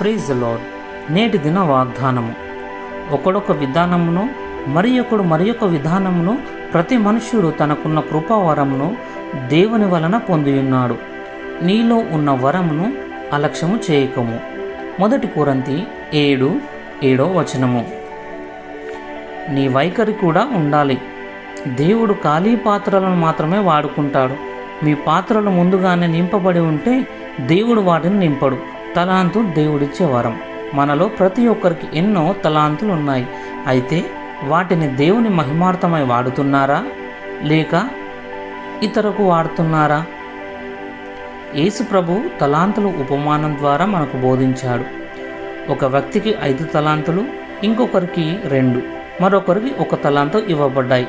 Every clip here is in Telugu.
Praise the lord. నేటి దిన వాగ్దానము. ఒకడొక విధానమును మరి ఒక విధానమును ప్రతి మనుష్యుడు తనకున్న కృపావరమును దేవుని వలన పొందియున్నాడు. నీలో ఉన్న వరమును అలక్ష్యము చేయకము. 1 కొరింథీ 7:7 నీ వైఖరి కూడా ఉండాలి. దేవుడు ఖాళీ పాత్రలను మాత్రమే వాడుకుంటాడు. మీ పాత్రలు ముందుగానే నింపబడి ఉంటే దేవుడు వాటిని నింపడు. తలాంతు దేవుడిచ్చే వరం. మనలో ప్రతి ఒక్కరికి ఎన్నో తలాంతులు ఉన్నాయి. అయితే వాటిని దేవుని మహిమార్థమై వాడుతున్నారా లేక ఇతరకు వాడుతున్నారా? యేసు ప్రభు తలాంతులు ఉపమానం ద్వారా మనకు బోధించాడు. ఒక వ్యక్తికి 5 తలాంతులు, ఇంకొకరికి 2, మరొకరికి 1 తలాంతు ఇవ్వబడ్డాయి.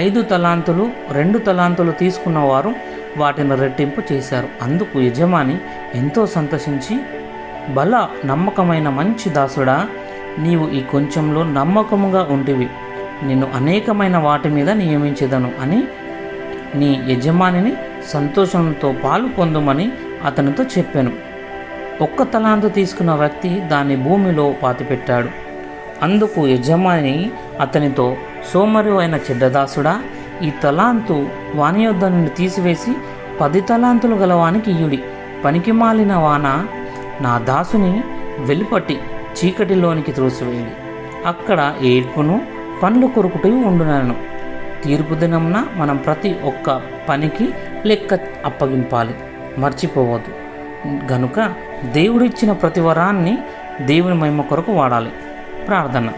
5 తలాంతులు 2 తలాంతులు తీసుకున్నవారు వాటిని రెట్టింపు చేశారు. అందుకు యజమాని ఎంతో సంతోషించి, బల నమ్మకమైన మంచి దాసుడా, నీవు ఈ కొంచెంలో నమ్మకముగా ఉంటివి, నిన్ను అనేకమైన వాటి మీద నియమించెదను అని నీ యజమానిని సంతోషంతో పాలు పొందుమని అతనితో చెప్పాను. 1 తలాంతు తీసుకున్న వ్యక్తి దాన్ని భూమిలో పాతిపెట్టాడు. అందుకు యజమాని అతనితో, సోమరి అయిన చెడ్డదాసుడా, ఈ తలాంతు వాని యొద్ద నుండి తీసివేసి 10 తలాంతులు గలవానికి ఇయ్యుడి. పనికిమాలిన వాన నా దాసుని వెలుపటి చీకటిలోనికి త్రోసివేయుడి. అక్కడ ఏడ్పును పండ్లు కొరుకుటూ ఉండునను. తీర్పు దినమున మనం ప్రతి ఒక్క పనికి లెక్క అప్పగింపాలి. మర్చిపోవద్దు. గనుక దేవుడిచ్చిన ప్రతి వరాన్ని దేవుని మహిమ కొరకు వాడాలి. ప్రార్థన.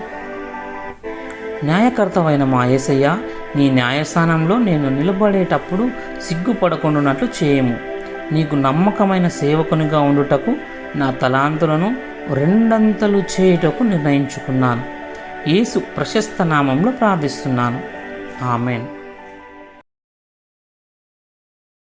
న్యాయకర్తవైన మా యేసయ్య, నీ న్యాయస్థానంలో నేను నిలబడేటప్పుడు సిగ్గుపడకుండానట్లు చేయము. నీకు నమ్మకమైన సేవకునిగా ఉండుటకు నా తలాంతులను 2 చేయుటకు నిర్ణయించుకున్నాను. యేసు ప్రశస్త నామంలో ప్రార్థిస్తున్నాను. ఆమెన్.